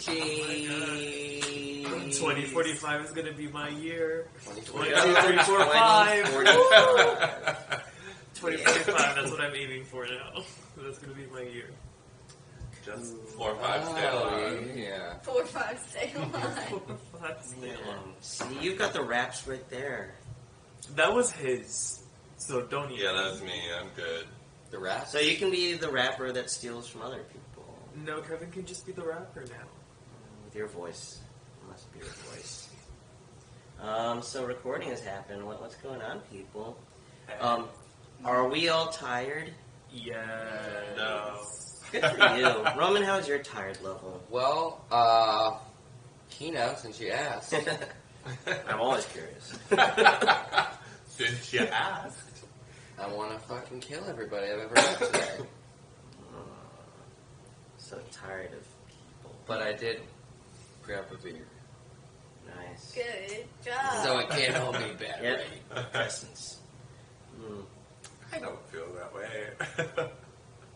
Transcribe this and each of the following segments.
Cheese. 2045 is going to be my year. 2045. 2045, that's what I'm aiming for now. That's going to be my year. Just 4 or 5 stay alive. Yeah. 4 or 5 stay alive. 4 or 5 stay alive. See, you've got the raps right there. That was his, so don't even. Yeah, that's me. I'm good. The rap? So you can be the rapper that steals from other people. No, Kevin can just be the rapper now. With your voice. It must be your voice. So recording has happened. What's going on, people? Are we all tired? Yes. No. Good for you. Roman, how's your tired level? Well, he knows since you asked. I'm always curious. Since you asked. I want to fucking kill everybody I've ever met today. So tired of people. But I did grab a beer. Nice. Good job. So it can't hold me back, Yep. right? Presence. I don't feel that way.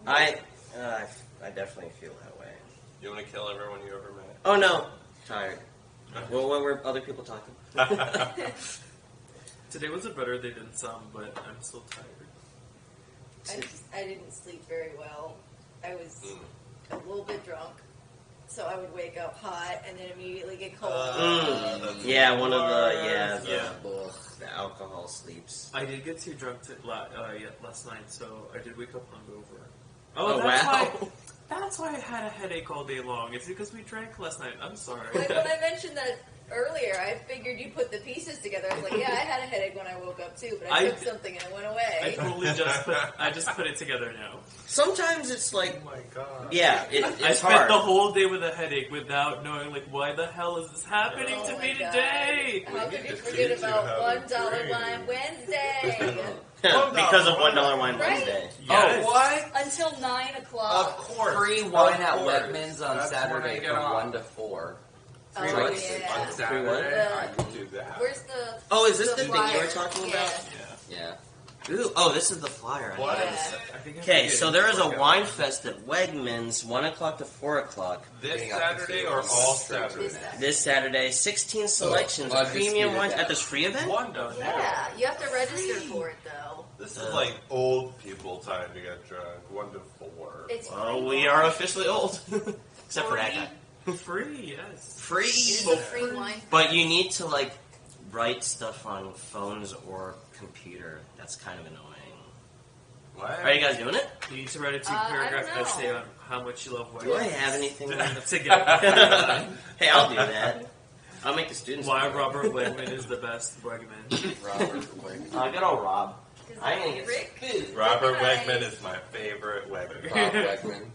I definitely feel that way. You want to kill everyone you ever met? Oh no, tired. Well, what were other people talking? Today was a better day than some, but I'm still tired. I didn't sleep very well. I was a little bit drunk, so I would wake up hot and then immediately get cold. Yeah, one of the the alcohol sleeps. I did get too drunk last night, so I did wake up hungover. Oh, that's wow. why. That's why I had a headache all day long. It's because we drank last night. I'm sorry. Like when I mentioned that earlier, I figured you put the pieces together. I was like, yeah, I had a headache when I woke up too, but I took something and it went away. I totally just put it together now. Sometimes it's like, Oh my god. yeah, I it's spent hard. the whole day with a headache without knowing, like, why the hell is this happening Oh to my me God. today? How could you just forget teach you about how to $1 drink. Wine Wednesday? Because of $1 Wine Right? Wednesday. Yes. Oh, what? Until 9 Of o'clock. course. Free wine Of at course. Wegmans on That's when I Saturday get from off. 1 to 4. Oh, what? On yeah. Saturday, I can do that. Where's the Oh, is this the thing you flyer? were talking about? Yeah. Ooh, oh, this is the flyer. What? Yeah. I think I Okay, forget so it. there is a wine fest at Wegmans, 1 o'clock to 4 o'clock. This Hang on, Saturday or all Saturdays? This Saturday, 16 selections I of premium disputed wines that. at this free event? Wonderful. Yeah, you have to register for it though. This is like old people time to get drunk. 1 to 4. It's Well, we are officially old. Except for that guy. Free, yes. Free! It's a free wine. But you need to, like, write stuff on phones or computer. That's kind of annoying. What? Are you guys doing it? You need to write a I 2-paragraph don't know. essay on how much you love wine. Do I have anything? to get Hey, I'll do that. I'll make the students. why do it. Robert Wegman is the best Wegman. Robert Wegman. Good old Rob. I ain't gonna get Rick? food. Robert Rick and I- Wegman is my favorite Wegman. Bob Wegman.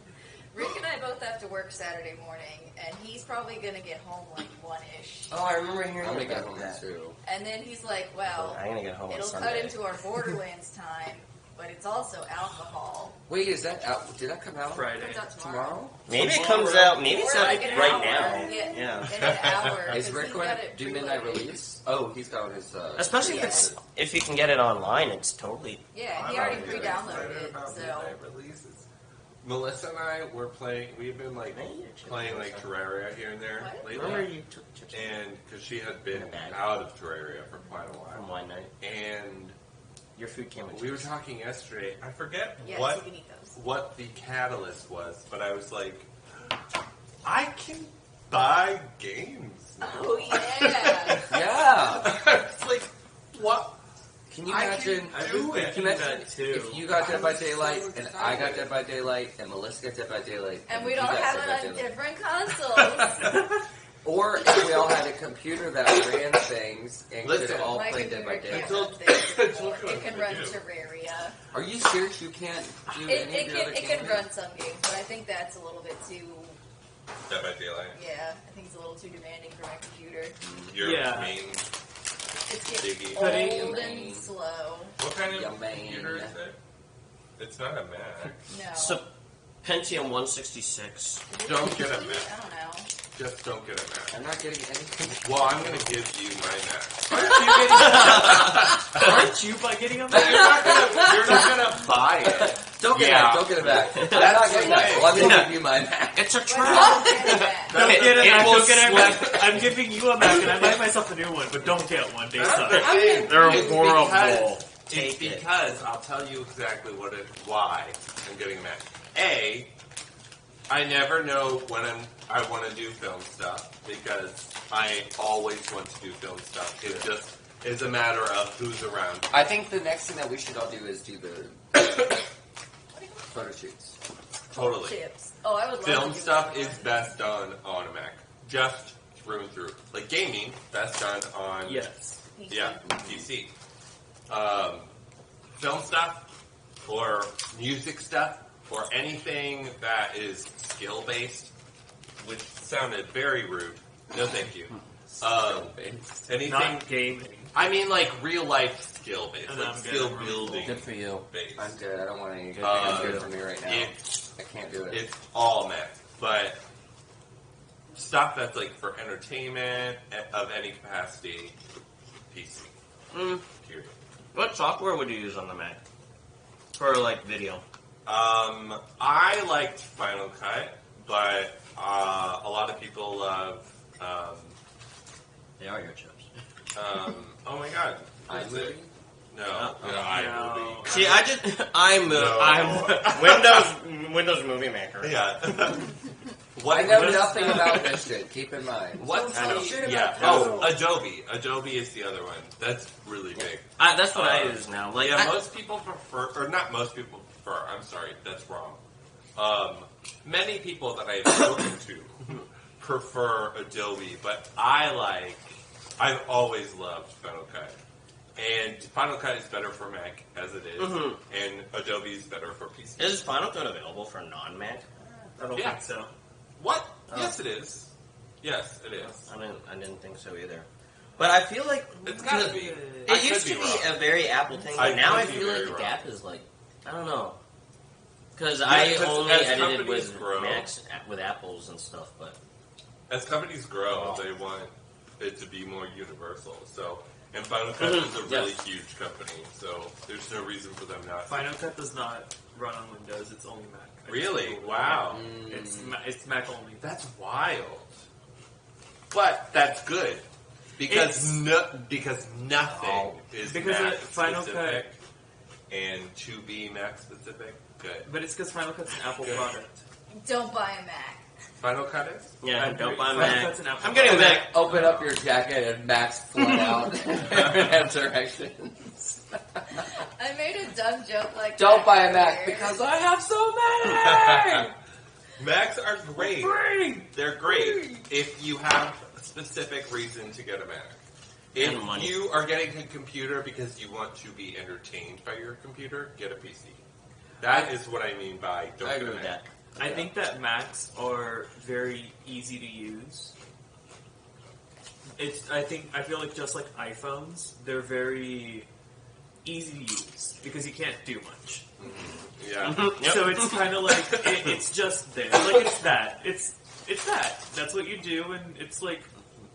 Rick and I both have to work Saturday morning, and he's probably gonna get home like 1-ish. Oh, I remember hearing I'm gonna get about home that. too. And then he's like, well, I'm gonna get home on it'll cut Sunday. into our Borderlands time, but it's also alcohol. Wait, is that out? Did that come out Friday. Comes out tomorrow. Maybe it comes out. Maybe it's Or out like an right hour. now. Yeah, in an hour. Is 'cause Rick he's going got to it do midnight preloaded. release? Oh, he's got his. Especially if you can get it online, it's totally. Yeah, he I'm already not pre-downloaded excited it, about so. midnight releases. Melissa and I were playing. We've been like playing like Terraria here and there What? Remember lately, you took chips and because she had been out of Terraria for quite a from while, wine night? and Your food came with we were chips. talking yesterday. I forget Yes, what you can eat those. what the catalyst was, but I was like, I can buy games now. Oh, yeah. Yeah. It's like, what? Can you I imagine? can do it. Can you imagine that too. if you got Dead by I'm so Daylight and I got excited. Dead by Daylight and Melissa got Dead by Daylight And we you don't got have Dead by it on Daylight. different consoles. Or if we all had a computer that ran things and could Listen, all My play Dead by computer can't Daylight. run things It's anymore. looking It can like run we do. Terraria. Are you serious? You can't do any of It your other can, it can games? run some games, but I think that's a little bit too, Dead by Daylight. yeah, I think it's a little too demanding for my computer. Your Yeah. main. It's getting Diggy. old Diggy. and slow. What kind Yeah, of man. computer is it? It's not a Mac. No. So, Pentium 166. Is it don't get a PC? Mac. I don't know. Just don't get a Mac. I'm not getting anything. Well, I'm going to give you my Mac. Aren't you by getting a You're not gonna buy it. Don't get it Yeah. back. Don't get it back. I'm not getting that. Let me give you my Mac. It's a Why trap. don't you get that? Don't get a a It Mac, will don't get a slip. Mac. I'm giving you a Mac, and I buy myself a new one, but don't get one. They suck. They're It's horrible. because- Take It's it. because I'll tell you exactly why I'm getting a Mac. A, I never know when I want to do film stuff because I always want to do film stuff. It just is a matter of who's around. I think the next thing that we should all do is do the photo shoots. Totally. Chips. Oh, I would love Film to do stuff that. is best done on a Mac. Just through and through. Like gaming, best done on Yes. PC. Film stuff or music stuff or anything that is skill based, which sounded very rude. No, thank you. Anything. Not gaming. I mean, like real life skill based, And like I'm skill good. building Good for you. based. I'm good. I don't want any good Uh, things good for me right now. It's I can't do it. It's all Mac, but stuff that's like for entertainment of any capacity, PC. Period. What software would you use on the Mac for like video? I liked Final Cut, but a lot of people love. They are your chips. Oh my God, what is iMovie? it? No, No. iMovie. See, I'm Windows Movie Maker. Yeah. I know nothing about this shit. Keep in mind. What's I know. yeah? Apple. Oh, Adobe. Adobe is the other one. That's really big. That's what I use now. Like, Yeah, most people prefer, or not most people prefer. I'm sorry, that's wrong. Many people that I've spoken to prefer Adobe, but I've always loved Final Cut. And Final Cut is better for Mac as it is, and Adobe is better for PC. is Final Cut available for non-Mac? I don't Yeah. think so. What? Oh. Yes, it is. Yes, it is. I didn't think so either. But I feel like It's gotta be. it used to be a very Apple thing, but now I could be feel like very the wrong. gap is like I don't know. Because Yeah, I 'cause only as edited companies with grow- Macs with Apples and stuff, but As companies grow, Oh. they want it to be more universal. So, and Final Cut is a really Yes. huge company, so there's no reason for them not. Final Cut does not run on Windows. It's only Mac. I just Really? Googled it. Wow. It's Mac only. That's wild. But that's good because because nothing is Because Mac Final specific, and to be Mac specific, good. But it's because Final Cut's an Apple product. Don't buy a Mac. Final Cut is. yeah, I don't agree. buy Final Mac. Cut's an Apple I'm getting a product. Mac. Open up your jacket and Max flood out and have directions. I made a dumb joke like Don't that buy a Mac earlier. because I have so many. Macs are great. Free! They're great if you have a specific reason to get a Mac. If And money. you are getting a computer because you want to be entertained by your computer, get a PC. That is what I mean by don't I get agree a with Mac. that. I think that Macs are very easy to use. I feel like just like iPhones, they're very easy to use because you can't do much. Yeah. Yep. So it's kind of like it's just there. Like it's that. It's that. That's what you do, and it's like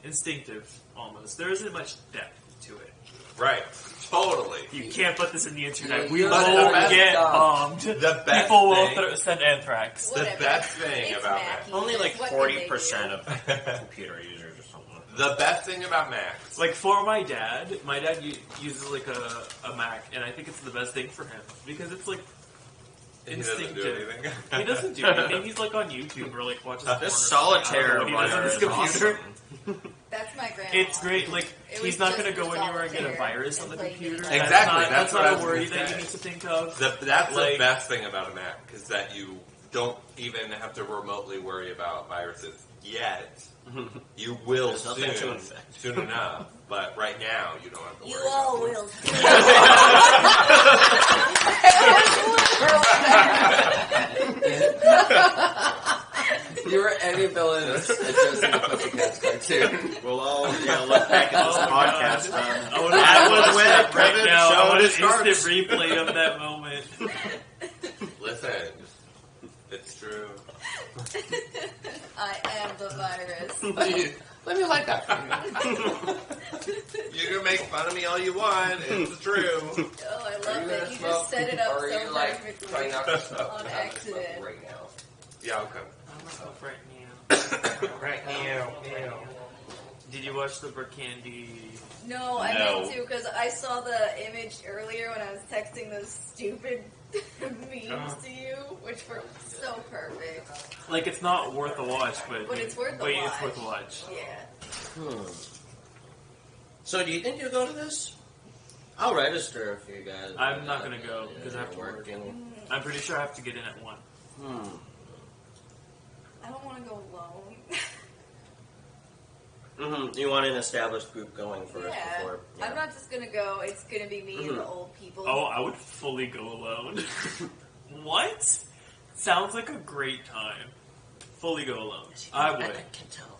instinctive almost. There isn't much depth to it. Right. Totally. You can't put this in the internet. Yeah, We you will know, get dumb. bombed. The best People will thing- send anthrax. The Whatever. best thing It's about Mac. Only like What can they 40% do? of computer users or something. The best thing about Macs. Like for my dad uses like a Mac, and I think it's the best thing for him because it's like He doesn't do instinctive. anything. He doesn't do anything. He's like on YouTube or like watches porn or This something. solitaire I don't know what he does on runner his is computer. awesome. That's my grandma. It's great. Like It he's was not just going to go for anywhere and get a solitaire virus on and the play computer. games. Exactly, That's that's what not I a was worry gonna that say. you need to think of. That's the Like- best thing about a Mac is that you don't even have to remotely worry about viruses yet. You will There's nothing to infect. soon enough. But right now, you don't have to You worry. all about will. You were any villain in a Josie and the Pussycats cartoon. We'll all look back at this Oh, podcast. God. That I was when that right Private now. I showed want an his cards. instant replay of that moment. Listen, it's true. I am the virus. Let me like that for you. You can make fun of me all you want. It's true. Oh, I Are love you that. gonna You smoke? just set it up Or are so you like perfectly. trying not to smoke? On I'm gonna smoke accident. right now. Yeah, I'll come. I'm myself right now. Right. Ew. Did you watch the Burkandy? No, I No. meant to because I saw the image earlier when I was texting those stupid memes to you, which were so perfect. Like, it's not worth a watch, but But it's worth a but watch. it's worth a watch. Yeah. So, do you think you'll go to this? I'll register if you guys. I'm not gonna go, because I have to work. working. I'm pretty sure I have to get in at 1. I don't want to go alone. You want an established group going first Yeah. before. I'm not just gonna go. It's gonna be me and the old people. Oh, I would fully go alone. What? Sounds like a great time. Fully go alone. I would. I can't tell.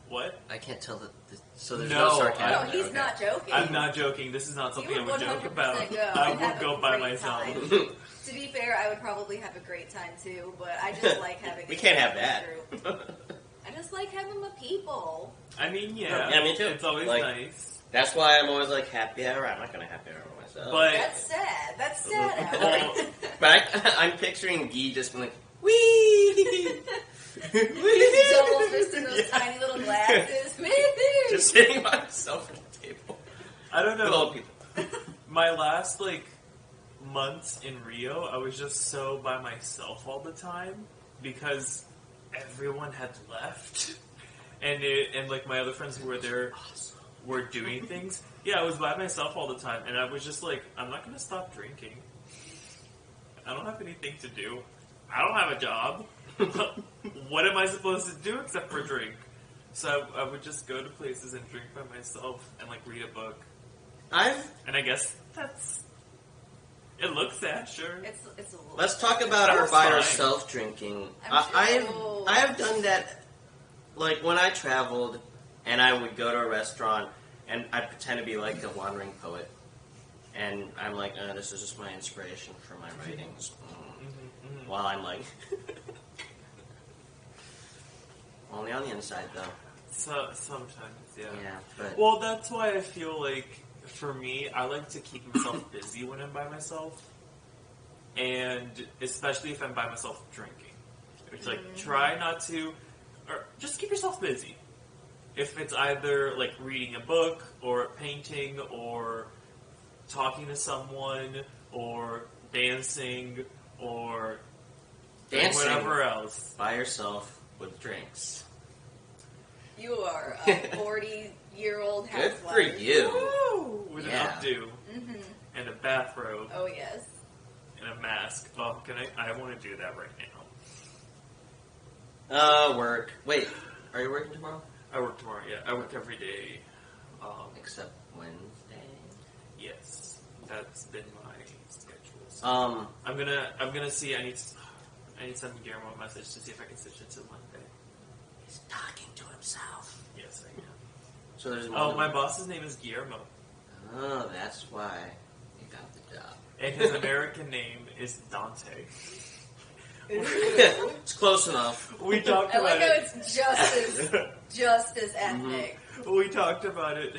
What? I can't tell that. So there's No, no sarcasm. No, he's Okay. not joking. I'm not joking. This is not You something I would would joke 100% about. go I and would have go a by great myself. time. To be fair, I would probably have a great time too, but I just like having. We a can't have group. that. I just like having my people. I mean, yeah. Yeah, me too. It's always Like- nice. That's why I'm always like happy hour. I'm not gonna happy hour myself. But That's sad. That's sad. well, But I'm picturing Guy just being like, wee, Double fist in those tiny little glasses. just sitting by himself at the table I don't with know. old people. My last months in Rio, I was just so by myself all the time because everyone had left, and my other friends who were there were doing things. Yeah, I was by myself all the time, and I was just like, I'm not going to stop drinking. I don't have anything to do. I don't have a job. What am I supposed to do except for drink? So I would just go to places and drink by myself and read a book. And I guess that's. It looks sad, sure. It's a little. Let's talk about That our was by fine. ourselves drinking. I'm I have done that, when I traveled, and I would go to a restaurant, and I'd pretend to be like the wandering poet, and I'm like, this is just my inspiration for my writings. While I'm like, only on the inside though. So sometimes, yeah. Yeah, but Well, that's why I feel like, for me, I like to keep myself busy when I'm by myself. And especially if I'm by myself drinking. It's try not to, or just keep yourself busy. If it's either reading a book, or painting, or talking to someone, or dancing, or dancing whatever else. by yourself with drinks. You are a 40-year-old Good housewife. for you. Woo! With Yeah. an updo, and a bathrobe, Oh yes. and a mask. Oh, can I want to do that right now. Work. Wait, are you working tomorrow? I work tomorrow, yeah. I work every day. Except Wednesday. Yes. That's been my schedule. So Um, I'm gonna see, I need to send Guillermo a message to see if I can switch it to Monday. he's talking to himself. Yes, I am. So there's Oh, my boss's name is Guillermo. Oh, that's why you got the job. And his American name is Dante. It's close enough. We talked I about like how it. it's just as ethnic. We talked about it,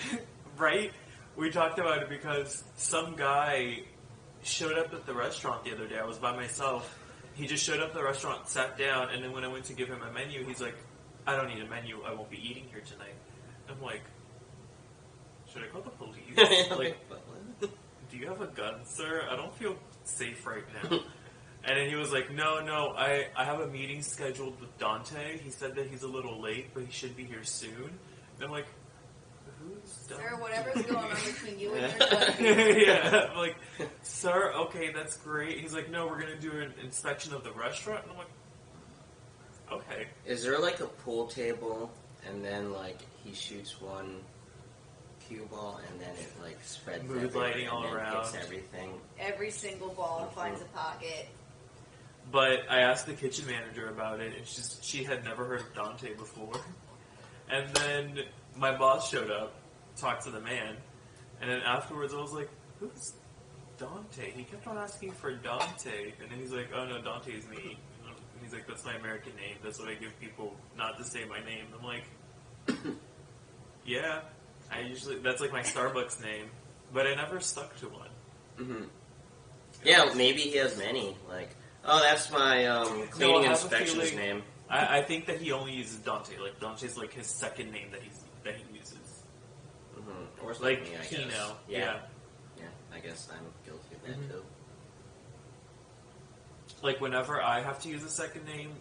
right? We talked about it because some guy showed up at the restaurant the other day. I was by myself. He just showed up at the restaurant, sat down, and then when I went to give him a menu, he's like, I don't need a menu. I won't be eating here tonight. I'm like, should I call the police? Like, do you have a gun, sir? I don't feel safe right now. And then he was like, no, I have a meeting scheduled with Dante. He said that he's a little late, but he should be here soon. And I'm like, who's Dante? Sir, whatever's going on between you and your cousin. Yeah, I'm like, sir, okay, that's great. He's like, no, we're going to do an inspection of the restaurant. And I'm like, okay. Is there like a pool table, and then like he shoots one cue ball, and then it like spreads Mood everywhere, lighting all and then around. hits everything? Every single ball finds a pocket. But I asked the kitchen manager about it, and she had never heard of Dante before. And then my boss showed up, talked to the man, and then afterwards I was like, who's Dante? He kept on asking for Dante, and then he's like, oh no, Dante is me. And he's like, that's my American name. That's what I give people not to say my name. I'm like, yeah, that's like my Starbucks name, but I never stuck to one. Mm-hmm. Yeah, maybe he has many. Like, oh, that's my cleaning I have a inspections feeling- name. I think that he only uses Dante. Like Dante's like his second name that he uses. Mm-hmm. Or it's Like me, I guess. Kino. Yeah. Yeah, I guess I'm guilty of that Mhm. too. Like whenever I have to use a second name,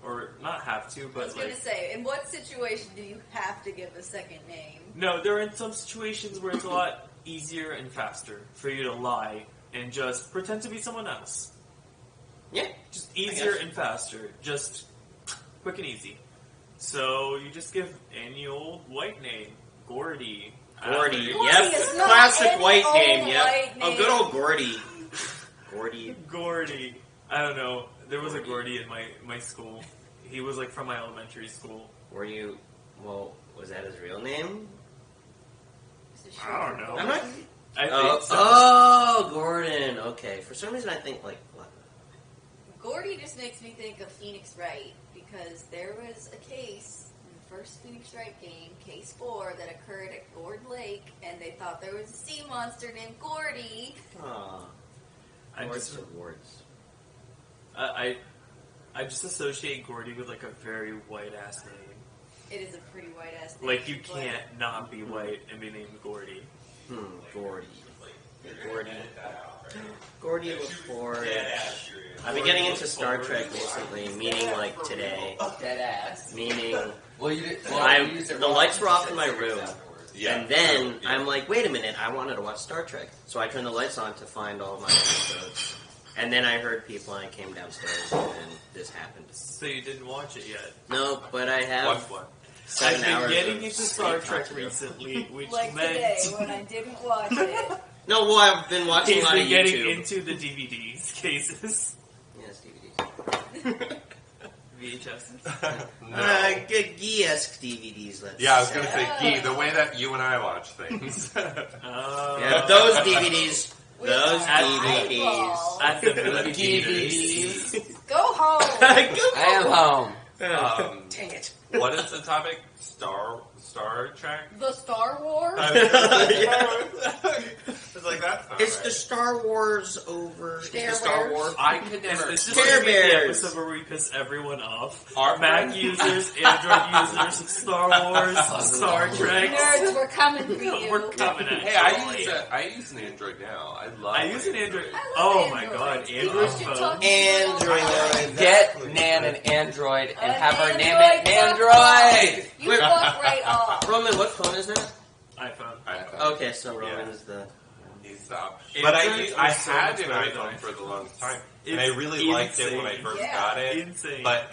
or not have to, I was but going like to say, in what situation do you have to give a second name? no, there are in some situations where it's a lot easier and faster for you to lie and just pretend to be someone else. Yeah. Just easier guess. and faster. Just quick and easy. So you just give any old white name. Gordy. Gordy. Gordy Yep. is not Classic any white old name. Yep. white Oh, name. good old Gordy. Gordy. Gordy. I don't know. There was a Gordy in my school. He was like from my elementary school. Were you? Well, was that his real name? Is it I don't know. I'm not. I Oh, think so. oh, Gordon. Okay. For some reason, I think like what? Gordy just makes me think of Phoenix Wright because there was a case in the first Phoenix Wright game, Case 4, that occurred at Gord Lake, and they thought there was a sea monster named Gordy. Aw. I Words just of words. I just associate Gordy with like a very white ass name. It is a pretty white ass name. Like you but- can't not be white and be named Gordy. Gordy. Gordy. Gordy LaForge. I've been getting into Star Trek recently, meaning like today. Dead ass. Meaning, Well, you did. Well, I, you used it the wrong. lights were off in You my said room. afterwards. Yeah. And then Yeah. I'm like, wait a minute, I wanted to watch Star Trek. So I turned the lights on to find all of my episodes. And then I heard people and I came downstairs and this happened. So you didn't watch it yet. No, but I have Watch one. 7 I've been hours getting of into sleep Star not Trek to do. recently, which Like meant today when I didn't watch it. No, well, I've been watching a he's lot been of getting YouTube. into the DVDs cases. Yes, DVDs. VHS. No. Geesque DVDs, let's Yeah, I was say. gonna say, Gee, the way that you and I watch things. Yeah, those DVDs. With Those our DVDs. eyeballs. At the DVDs. Go home. I am home. Dang it. What is the topic? Star Trek? The Star Wars? It's like that's not It's right. the Star Wars over. It's the Care Star Bears. Wars. I could Is never. this just Care gonna be the Bears. episode where we piss everyone off? Our Mac friend- users, Android users, Star Wars, Star Trek. Nerds, we're coming for you. We're coming at Hey, I use an Android now. I love. I use an Android. I Oh love my Android. god, You Android should phone. talk- Android. Get Nan an Android and An have her name Android it Nandroid. You Wait. walk right off. Roman, what phone is that? iPhone. Okay, so Roman is the. He stopped. But Androids I are so had much an better than iPhone for the longest time, and It's I really liked it when I insane. first Yeah. got it. Insane. But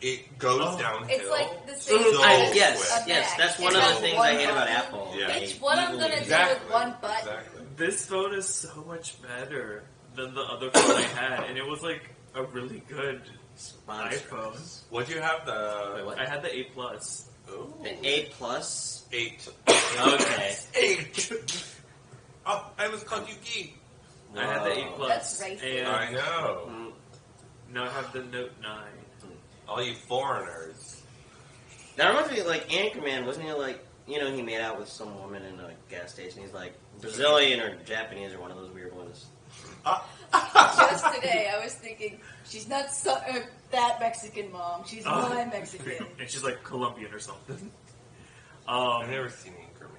it goes Oh. downhill. It's like the same So as Yes, a yes, Mac. that's one It of the has things one I hate about button. Apple. Yeah. They Bitch, what I'm evilly gonna do Exactly. with one button. Exactly. This phone is so much better than the other phone I had, and it was like a really good Sponsors. iPhone. Would you have Wait, the what? I had the 8 Plus. Ooh. The A plus. 8? Okay. 8. Oh, I was called you geek. I had the 8 Whoa. Plus. That's racist. And I know. Mm, now I have the Note 9. All you foreigners. That reminds me, like Anchorman, wasn't he like, you know, he made out with some woman in a gas station. He's like Brazilian or Japanese or one of those weird ones. Just today, I was thinking, she's not that Mexican, Mom. She's Oh. my Mexican. And she's like Colombian or something. I've never seen Anchorman.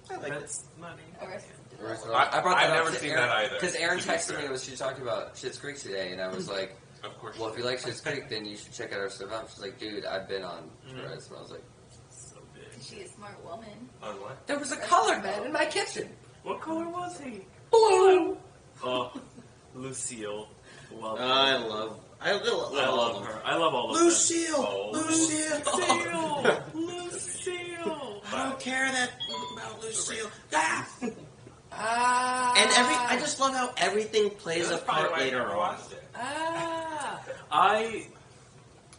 I like that. That's money. I brought that I've up never to seen Aaron, that either, Because Aaron to be texted fair. me, she was talking about Schitt's Creek today, and I was like, Of course. well, if you like Schitt's Creek, then you should check out our stuff out. She's like, dude, I've been on Mm. Threads. And I was like, So big. She a smart woman. On what? there was a colored man in my kitchen. What color was he? Blue. Oh, Lucille. Love her. I love I love her. I love all of Lucille! Oh, Lucille! them. Lucille! I don't care about Lucille. Ah! Ah. And I just love how everything plays a That's probably part why I later never on. watched it. Ah. I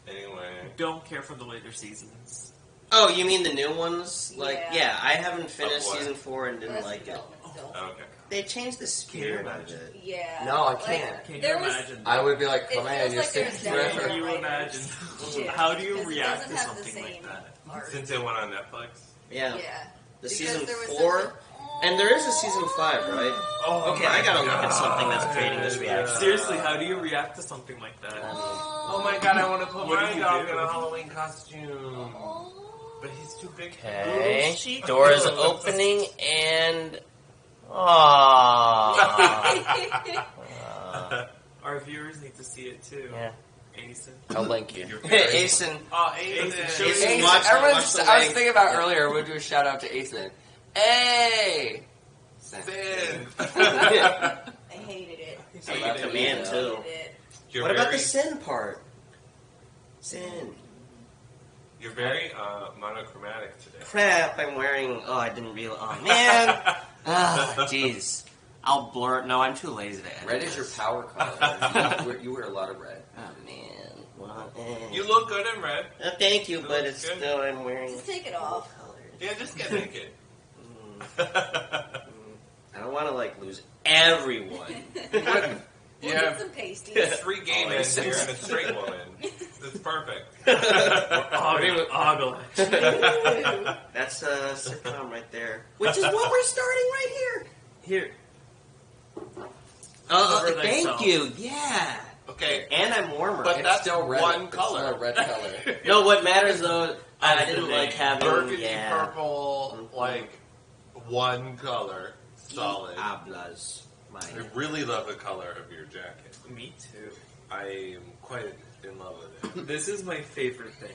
Anyway. don't care for the later seasons. Oh, you mean the new ones? Like, Yeah. yeah, I haven't finished what? season 4 and didn't Arrested like it. Development still. Okay. They changed the spirit of imagine? it. Yeah. No, I like, can't. Can there you was- imagine? I would be like, It come in, feels you're like there's sitting definitely forever. Can you writers. imagine? Yeah, How do you because it react to doesn't have the something like same that? art. Since it went on Netflix. Yeah. Yeah. The Because season there was 4. such a- And there is a season 5, right? Oh, Okay, I gotta look at something that's creating this reaction. Seriously, how do you react to something like that? I Oh my god, I want to put What my did you dog do? in a Halloween costume. Aw. But he's too big. Okay. She Doors goes. opening and... Aww. Our viewers need to see it too. Yeah. Asen. I'll link you. You're very- Asen. Oh, Asen. Asen. Asen. Asen, everyone's, watch the I was leg. thinking about earlier, we'll do a shout out to Asen. Hey! Sin. I hated it. I love command, I too. hated it. You're What about very, the sin part? Sin. You're very monochromatic today. Crap, I'm wearing... Oh, I didn't realize... Oh, man. Ah, jeez. I'll blur... No, I'm too lazy to edit Red is your this. power color. You wear a lot of red. Oh, man. Well, You look good in red. thank you, You but look it's good. still... I'm wearing... Just take it off. colors. Yeah, just get naked. I don't want to, like, lose everyone. We'll Yeah. get some pasties. 3 gay men here and a straight woman. It's perfect. Ogle. That's a sitcom right there. Which is what we're starting right here. Here. Oh, Cover thank thyself. you. Yeah. Okay, And I'm warmer. But It's that's still red. one It's color. still a red color. No, what matters though, I That's didn't the like name. having burgundy yeah. purple, Mhm. like one color, solid. Hablas, I mine. really love the color of your jacket. Me too. I am quite in love with it. This is my favorite thing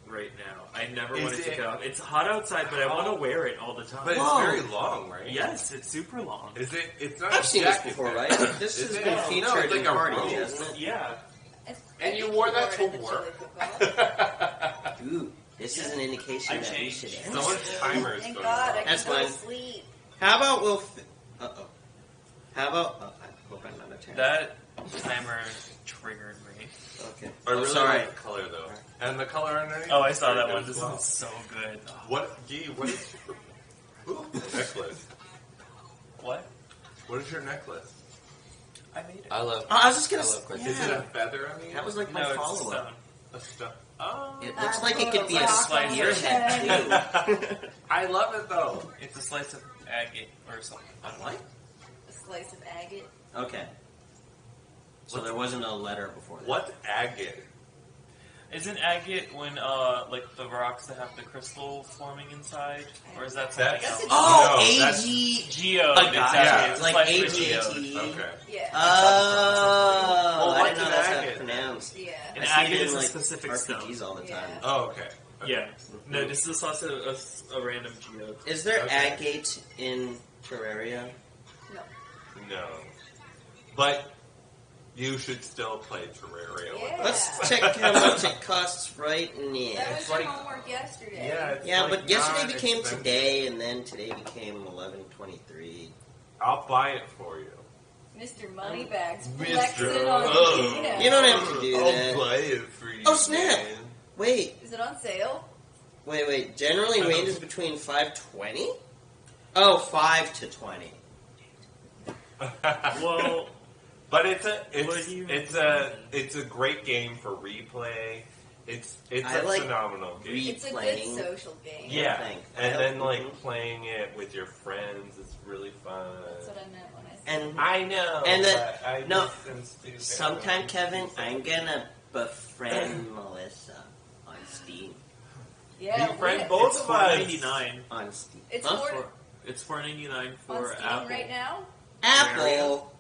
right now. I never Is want to take it- it off. It's hot outside, but I want to wear it all the time. But Whoa. it's very long, right? Yes, it's super long. Is it? It's not. I've a seen this jacket before, then. right? This Is has it? been No, featured it's like in a parties, robe. hasn't it? Yeah. And you wore that to at the work. chili cook-off. Ooh, this is an indication I that we changed. should end. Someone's timer is Thank going God, I on. can That's go to fine. sleep. How about we'll... Uh-oh. How about... I hope I'm not attacked. That timer triggered me. Okay. I really sorry. like the color though, and the color underneath. Oh, I is saw very that good one. as This well. is so good. What? Gee, what is? Ooh, necklace. What? What is your necklace? I made it. I love. Oh, I was just gonna I say... love questions. Is it a feather on the end? That was like my No, it's follow-up. stone. a stuff. Oh. It looks like it could be a Slice. spearhead, too. I love it though. It's a slice of agate or something. A what? A slice of agate. Okay. So there wasn't a letter before that. What's agate? Isn't agate when like the rocks that have the crystal forming inside, or is that something That's- else? Oh, No, that's- AG... Geo. I got exactly. yeah. It's a Like slice of AGATE. geode. Okay. Yeah. Oh, Well, I what's didn't know an that's how agate? it's pronounced. Yeah. An I see agate it in, is a like, specific RPGs stone. all the time. Yeah. Oh, okay. Yeah. No, this is a slice of a random geode. Is there Okay. agate in Terraria? No. No. But you should still play Terraria. Yeah. Let's check how much it costs right That now. was It's your like- homework yesterday. Yeah. It's Yeah, like but yesterday not became expensive. today, and then today became 11:23. I'll buy it for you. Mr. Moneybags Mr. flexing on Oh. Gina. You don't have to do that. buy it for you. Oh, snap. man. Wait, Is it on sale? wait. Generally ranges between 520? Oh, 5 to 20. Well, But it's What do you a great game for replay. It's I a like phenomenal game. re- It's a Playing. good social game. Yeah, thing. and then like Mhm. playing it with your friends is really fun. That's what I meant when I said And I know, And the- but I no, just am stupid. sometime, Kevin, I'm gonna befriend Melissa on Steam. Yeah, Befriend we- both it's of us. $4.99. On Steam. It's Huh? for- It's $4.99 on for Steam Apple. right now. Apple.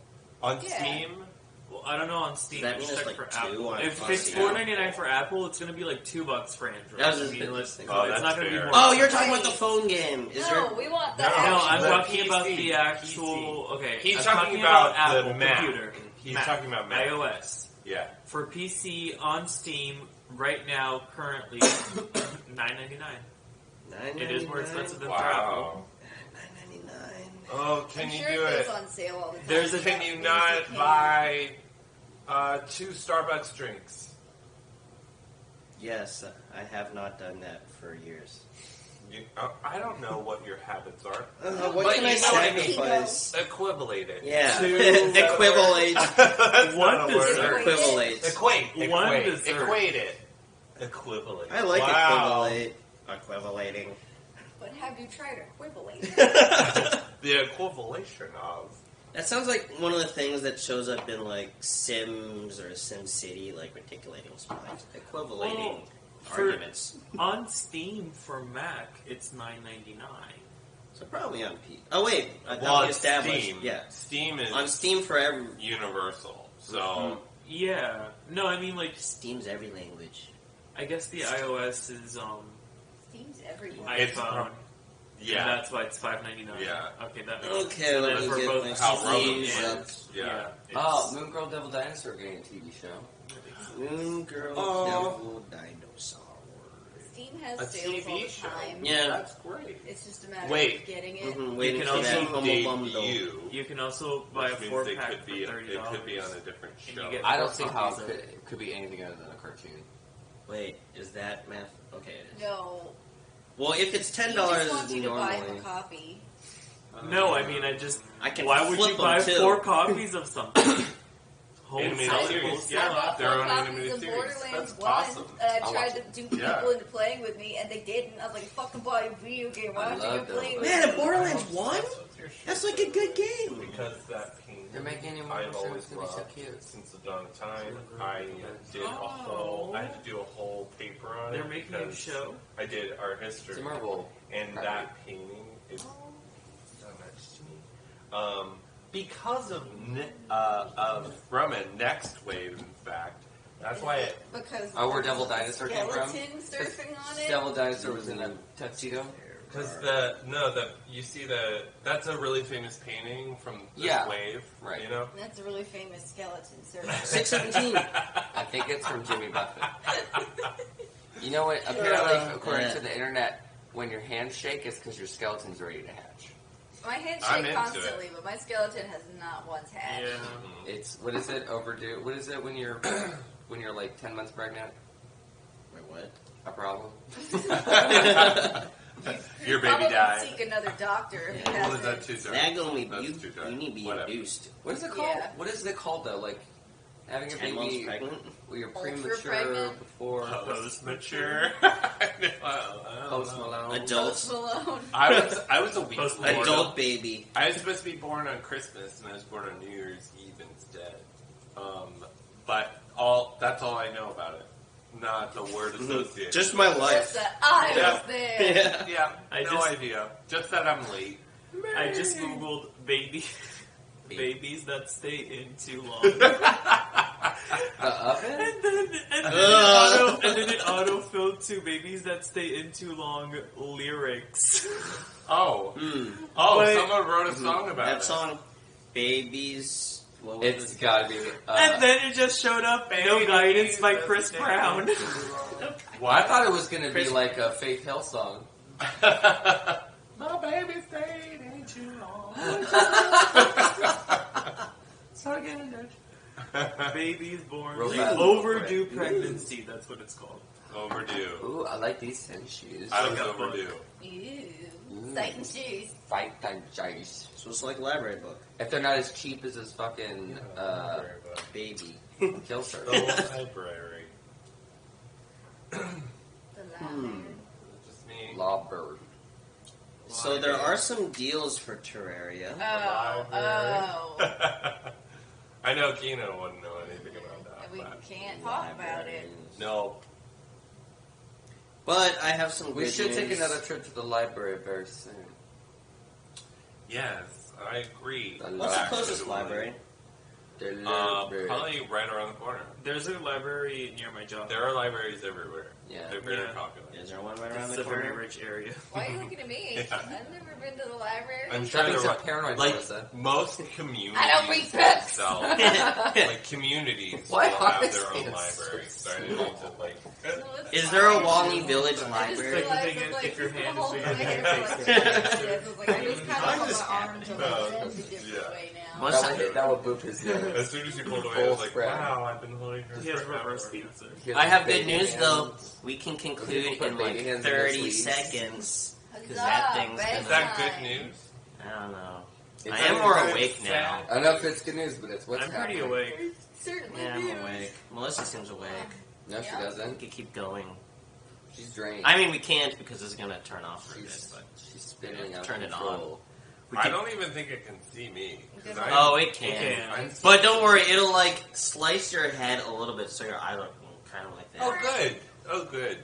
on Yeah. Steam. Well, I don't know on Steam. Does that mean Just it's check like for two Apple. on If it's Steam? $4.99 for Apple, it's going to be like $2 for Android. That was just I mean, interesting. Oh, it's that's not going to be fair. more. Oh, you're talking about the phone game. Is No, there? we want the No, No, actual. I'm the talking about PC. the actual. Okay, He's I'm talking about Apple the Mac. computer. He's Mac, talking about Mac. iOS. Yeah. For PC on Steam right now, currently $9.99. It is more expensive than for Apple. Wow. $9.99. Oh, can I'm you sure do it it? goes on sale all the time. There's a- Can you not buy 2 Starbucks drinks? Yes, I have not done that for years. I don't know what your habits are. What But can you I know what I mean. sacrifice? Equivalate it. Yeah, To- equivalate. That's One not a word. dessert. Equivalate. Equate. One Equate. dessert. Equate it. Equivalate. I like wow. equivalate. Equivalating. But have you tried equivalent? The equivalation of. That sounds like one of the things that shows up in like Sims or Sim City, like reticulating spikes, equivalating arguments. On Steam for Mac, it's $9.99. So probably on P. Oh wait, I Well, thought we it's established. Steam. Yeah, Steam is on Steam for every. universal. So Yeah. No, I mean, like, Steam's every language. I guess the iOS is Steam's everywhere. It's iPhone. yeah, And that's why it's $5.99. Yeah. Okay, that makes sense. Okay, let me for get both my how Steam Roman and- works. Yeah. Oh, Moon Girl Devil Dinosaur getting a TV show. Moon Girl, Oh. Devil, Dinosaur. Steam has A sales all TV the show. time. Yeah. That's great. It's just a matter Wait. of getting it. Mm-hmm, waiting can for that also humble bundle. debut. You can also buy a Which means 4-pack it for could be $30. it could be on a different And you show. get- I don't see how copies of- it could be anything other than a cartoon. Wait, is that math? Okay, it is. No. Well, if it's He $10 just wants you to buy him normally, a copy. No, I mean, I just... I can Why would flip you them buy too. 4 copies of something? Animated Wholesale. series, I yeah. bought their 4 own copies animated of series. Borderlands That's 1, awesome. and I I'll tried watch to dupe Yeah. people into playing with me, and they didn't. I was like, fucking buy a video game. Why I don't you love play those. with Man, me? Borderlands 1? That's like a good game. Because that painting, They're making any more I've shows, always it's gonna be so loved cute. since the dawn of time. I did a whole. I had to do a whole paper on it. They're making a because show? I did art history, It's a Marvel. and property. that painting is so much to me. Because from a next wave, in fact. That's why it. Because Oh, where Devil Dinosaur came from? skeleton surfing on it. Devil Dinosaur was in a tuxedo. Because you see that's a really famous painting from this Yeah, wave, right. You know. That's a really famous skeleton surfing. 617. I think it's from Jimmy Buffett. You know what? Apparently, according yeah. to the internet, when your hands shake, it's because your skeleton's ready to hatch. My hands I'm shake into constantly, but my skeleton has not once hatched. Yeah. It's what is it? Overdue. What is it when you're like 10 months pregnant? Wait, what? A problem. Your baby Probably died. seek another doctor if Yeah. he What is hasn't. that too dark? That only That's you, too dark. you need to be Whatever. induced. What is it called? Yeah. What is it called though? Like having a 10 months baby pregnant? where you're Ultra premature pregnant? before Post mature. Post Malone. Adult. Post Malone. I was a week Post later. Adult baby. I was supposed to be born on Christmas, and I was born on New Year's Eve instead. But that's all I know about it. Not the word associated. Just my Just life. that I Yeah. was there. Yeah. yeah, I no just- idea. Just that I'm late. I just googled babies that stay in too long. The oven? and then it auto-filled to babies that stay in too long lyrics. Oh, Mm. But- someone wrote a song about That it. song, Babies. What was It's it? gotta be. And then it just showed up, No Guidance by Chris Brown. I What? thought it was gonna be Chris- like a Faith Hill song. My baby stayed in too long. Start getting Dutch. Babies born Real late. fast. Overdue pregnancy, that's what it's called. Overdue. Ooh, I like these tennis shoes. I was Like a overdue. Ew. Ooh. Sight and shoes. Fight time dice. So it's like a library book. If they're not as cheap as this fucking Baby. kill search. The library. The library. Just me. Lawbird. So there are some deals for Terraria. Oh. I know Kino wouldn't know anything about that. And we but can't talk about it. no. But I have some We good should news. take another trip to the library very soon. Yes, I agree. The What's the Actually, closest library? The library. Probably right around the corner. There's a library near my job. There are libraries everywhere. Yeah. They're very Yeah. popular. Is there one right around It's the a very corner? rich area. Why are you looking at me? Yeah. I've never been to the library. I'm That trying makes to a paranoid like Melissa. most communities. I don't read books. Sell, like communities Why will are have they their own so library. So I small? didn't need to like. No, it's Is there a fine. Walney Village I just library? Like the realized thing it's is, like if your the hand whole is big thing enough, for, it like, takes 10 minutes. I was like, I just kind I'm of just put my arms over no, my head a different yeah. way now. What's That would boop his nose. As soon as you pulled away, I was like, Full spread. "Wow, I've been holding her." He has forever." reverse pizza. I have good Baby news hands. though. We can conclude People put in baby like hands in their 30 sleeves. seconds. Because Huzzah, that thing's bedtime. Is that good news? I don't know. It's I am like- more awake now. I don't know if it's good news, but it's what's I'm pretty happening. awake. Certainly Yeah, do. I'm awake. Melissa seems awake. No, she Yeah. We doesn't. could keep going. She's drained. I mean, we can't because it's gonna turn off for a bit, She's, but she's spinning out Turn of it on. control. I don't even think it can see me. 'Cause I'm- Oh, it It can. can. I'm But don't worry, it'll like slice your head a little bit so your eye look kind of like that. Oh, good. Oh, good.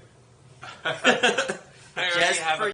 I already Just have for a